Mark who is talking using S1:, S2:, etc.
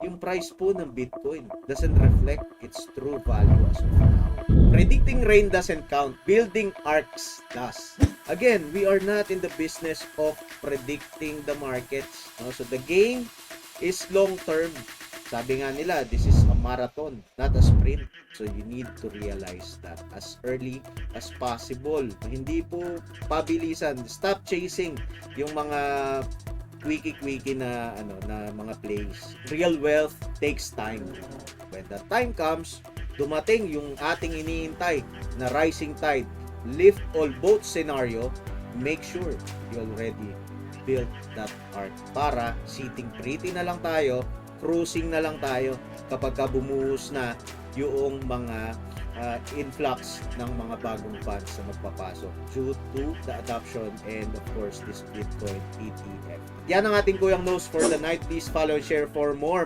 S1: yung price po ng Bitcoin doesn't reflect its true value as of now. Predicting rain doesn't count. Building arcs does. Again, we are not in the business of predicting the markets. So the game is long term. Sabi nga nila, this is a marathon, not a sprint. So you need to realize that as early as possible. Hindi po pabilisan. Stop chasing yung mga quickie na na mga plays. Real wealth takes time. When that time comes, dumating yung ating iniintay na rising tide, lift all boats scenario, make sure you already built that arc para sitting pretty na lang tayo, cruising na lang tayo kapag bumuhos na yung mga influx ng mga bagong funds na magpapasok due to the adoption and of course this Bitcoin ETF. Yan ang ating Kuyang Knows for the night. Please follow and share for more.